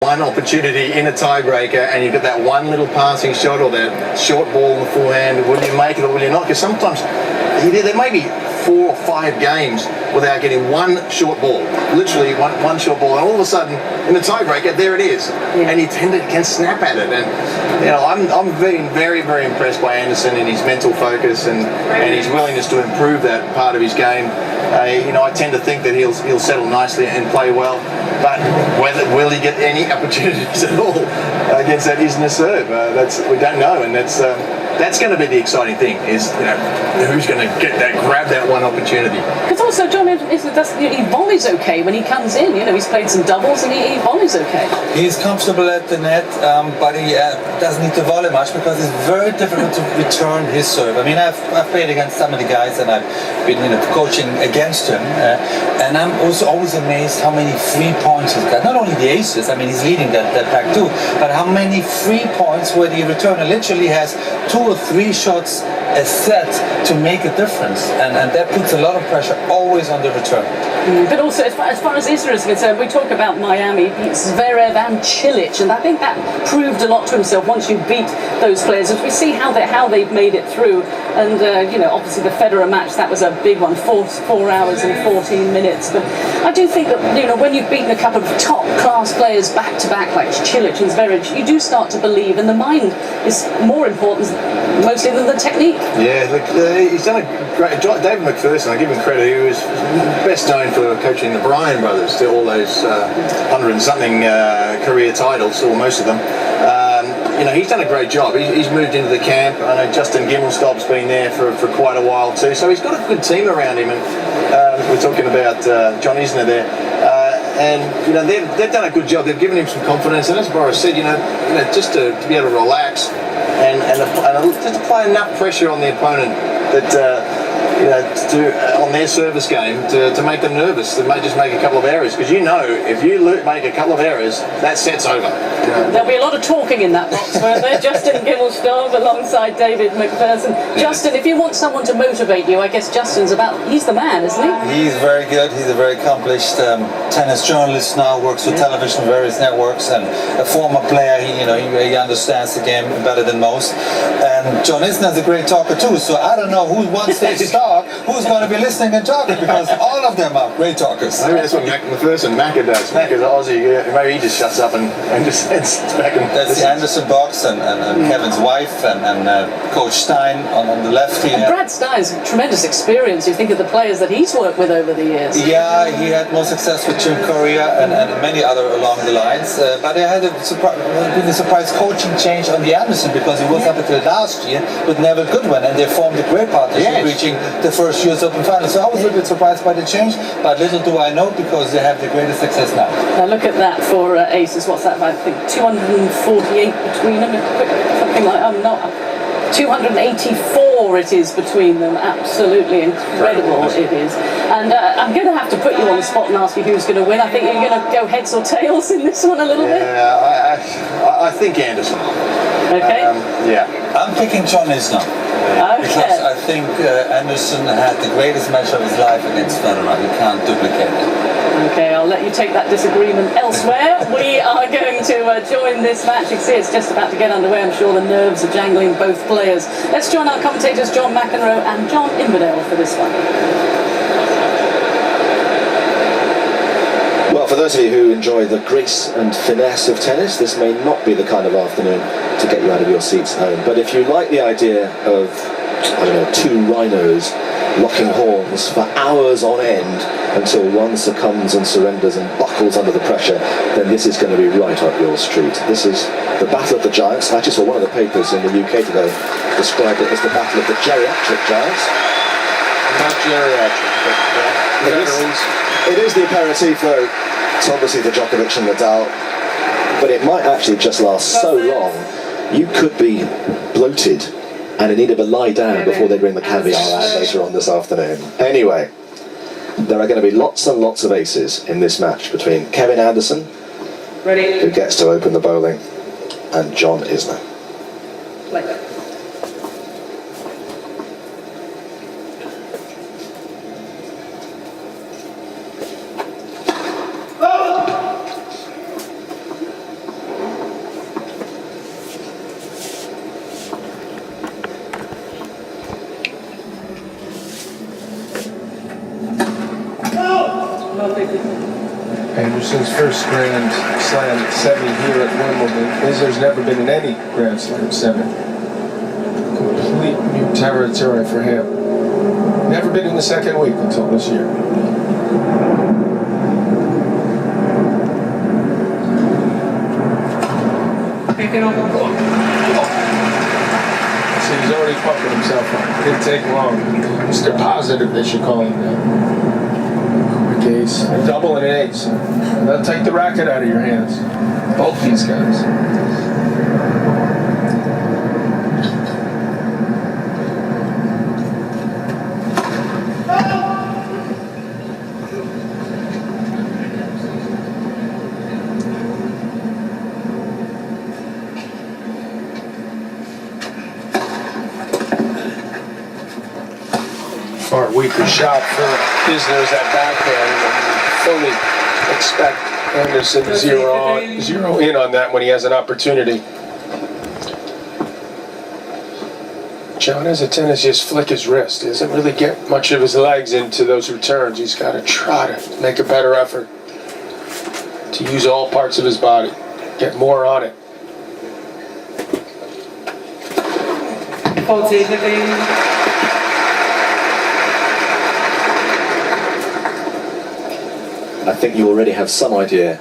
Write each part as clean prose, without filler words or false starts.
one opportunity in a tiebreaker and you've got that one little passing shot or that short ball in the forehand, will you make it or will you not? Because sometimes there may be 4 or 5 games without getting one short ball, literally one short ball, and all of a sudden in the tiebreaker there it is, and he can snap at it. And I'm being very, very impressed by Anderson and his mental focus and his willingness to improve that part of his game. I tend to think that he'll settle nicely and play well, but will he get any opportunities at all against that Isner serve? We don't know, and that's going to be the exciting thing. Is who's going to grab that one opportunity? Because also John he volleys okay when he comes in. He's played some doubles and he volleys okay. He's comfortable at the net, but he doesn't need to volley much because it's very difficult to return his serve. I mean, I've played against some of the guys and I've been coaching against him, and I'm also always amazed how many free points he's got. Not only the aces, I mean he's leading that pack too, but how many free points where the returner literally has 2 or 3 shots a set to make a difference, and that puts a lot of pressure always on the return. But also, as far as Isner is concerned, we talk about Miami, beats Zverev and Cilic, and I think that proved a lot to himself once you beat those players. As we see how they've made it through, and obviously the Federer match, that was a big one, 4 hours and 14 minutes. But I do think that when you've beaten a couple of top class players back to back like Cilic and Zverev, you do start to believe, and the mind is more important mostly than the technique. Yeah, look, he's done a great job. David McPherson, I give him credit, he was best known for coaching the Bryan brothers to all those 100-something career titles, or most of them. He's done a great job. He's moved into the camp. I know Justin Gimelstob's been there for quite a while too, so he's got a good team around him. And we're talking about John Isner there. And they've done a good job. They've given him some confidence, and as Boris said, just to be able to relax and just to apply enough pressure on the opponent that on their service game to make them nervous. They may just make a couple of errors, because if you make a couple of errors, that set's over. There'll be a lot of talking in that box, won't there? Justin Gimelstob alongside David McPherson. Justin, if you want someone to motivate you, I guess he's the man, isn't he? He's very good. He's a very accomplished tennis journalist now, works for television, various networks, and a former player. He understands the game better than most. And John Isner's a great talker too, so I don't know who wants to talk, who's going to be listening and talking, because all of them are great talkers. Maybe that's what McPherson Macca does. Macca's Aussie. Maybe he just shuts up and just sits back and... That's the Anderson box and Kevin's wife and Coach Stein on the left here. And Brad Stein's tremendous experience. You think of the players that he's worked with over the years. Yeah, he had more success with Jim Courier and many other along the lines. But they had a surprise coaching change on the Anderson, because he was up until last year with Neville Goodwin, and they formed a great partnership, reaching the first US Open final. So I was a little bit surprised by the change, but little do I know, because they have the greatest success now. Now look at that for aces. What's that? I think 248 between them. Something like 284 it is between them. Absolutely incredible it is. And I'm going to have to put you on the spot and ask you who's going to win. I think you're going to go heads or tails in this one a little bit. Yeah, I think Anderson. Okay. I'm picking John Isner. Okay. Because I think Anderson had the greatest match of his life against Federer. You can't duplicate it. Okay, I'll let you take that disagreement elsewhere. We are going to join this match. You can see it's just about to get underway. I'm sure the nerves are jangling both players. Let's join our commentators, John McEnroe and John Inverdale, for this one. Well, for those of you who enjoy the grace and finesse of tennis, this may not be the kind of afternoon to get you out of your seats at home. But if you like the idea of, 2 rhinos locking horns for hours on end until one succumbs and surrenders and buckles under the pressure, then this is going to be right up your street. This is the Battle of the Giants. I actually saw one of the papers in the UK today described it as the Battle of the Geriatric Giants. Not geriatric, but it is the aperitivo. It's obviously the Djokovic and Nadal, but it might actually just last so long, you could be bloated and in need of a lie down before they bring the caviar out later on this afternoon. Anyway, there are going to be lots and lots of aces in this match between Kevin Anderson, who gets to open the bowling, and John Isner. Anderson's first Grand Slam semi here at Wimbledon. Isner's never been in any Grand Slam semi. Complete new territory for him. Never been in the second week until this year. See, he's already pumping himself up. It didn't take long. Mr. Positive, they should call him now. Quick ace. A double and an ace. That'll take the racket out of your hands. Both these guys. Far weaker shot for Isner's at backhand. Fully expect Anderson to zero in on that when he has an opportunity. John has a tendency to just flick his wrist. He doesn't really get much of his legs into those returns. He's got to try to make a better effort to use all parts of his body, get more on it. I think you already have some idea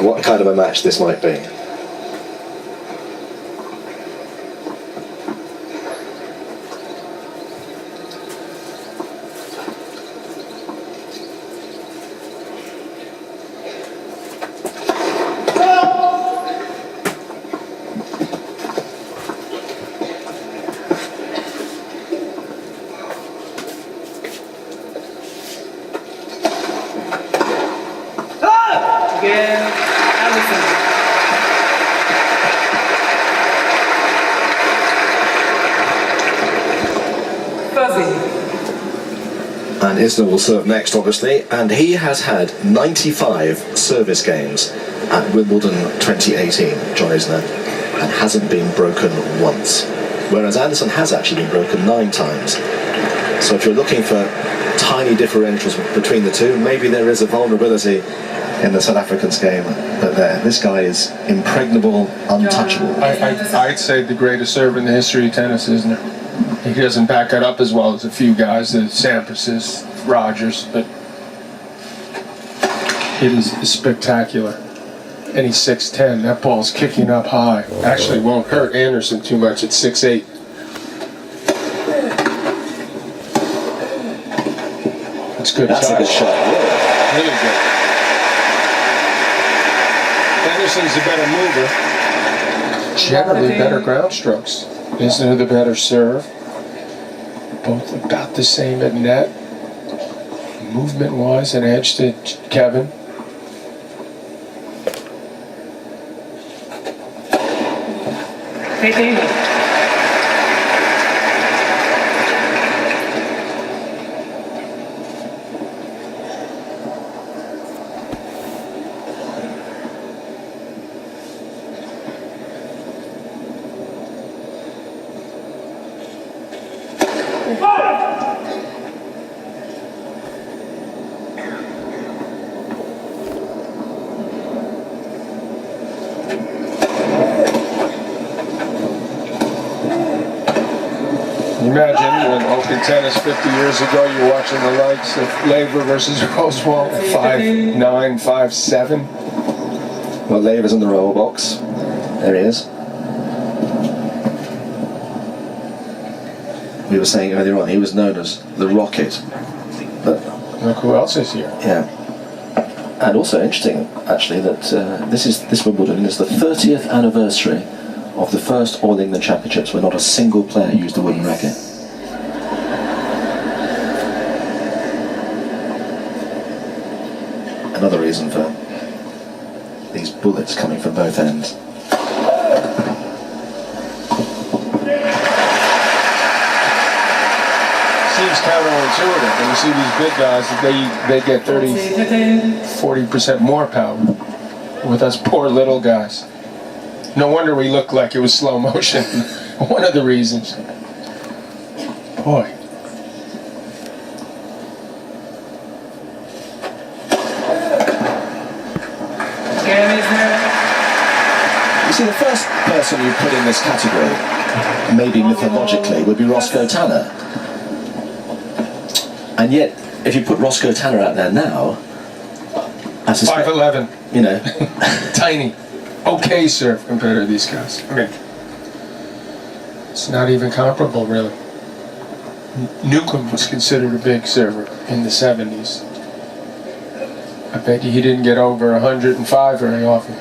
what kind of a match this might be. And Isner will serve next, obviously, and he has had 95 service games at Wimbledon 2018, John Isner, and hasn't been broken once. Whereas Anderson has actually been broken 9 times. So if you're looking for tiny differentials between the two, maybe there is a vulnerability in the South African's game, but this guy is impregnable, untouchable. I'd say the greatest server in the history of tennis, Isner. He doesn't back it up as well as a few guys, the Samprases, Rogers, but it is spectacular. And he's 6'10". That ball's kicking up high. Actually won't hurt Anderson too much at 6'8". That's good. That's touch. a good shot. Yeah. Really good. Anderson's the better mover. Generally better ground strokes. Isner the better serve. Both about the same at net. Movement-wise, an edge to Kevin. Imagine when open tennis 50 years ago, you're watching the likes of Laver versus Rosewall, 5'9", 5'7". Well, Laver's in the roll box. There he is. We were saying earlier on, he was known as the Rocket. But Look who else is here. yeah. And also interesting, actually, that this Wimbledon is the 30th anniversary of the first All England Championships where not a single player used a wooden racket. Another reason for these bullets coming from both ends. Seems counterintuitive when you see these big guys that they get 30-40% more power with us poor little guys. No wonder we look like it was slow motion. One of the reasons. Boy. See, the first person you put in this category, maybe mythologically, would be Roscoe Tanner. And yet, if you put Roscoe Tanner out there now, I suspect, 5'11", you know, tiny. Okay serve compared to these guys. I mean, it's not even comparable, really. Newcomb was considered a big server in the 70s. I bet you he didn't get over 105 very often.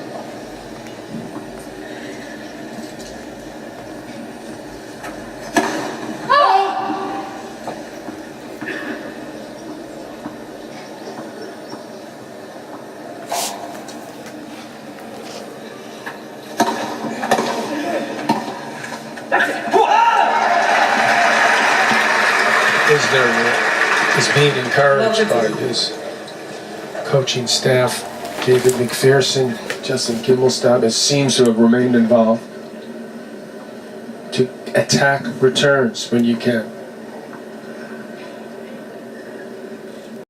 Is being encouraged by his coaching staff. David McPherson, Justin Kimmelstadt seems to have remained involved to attack returns when you can.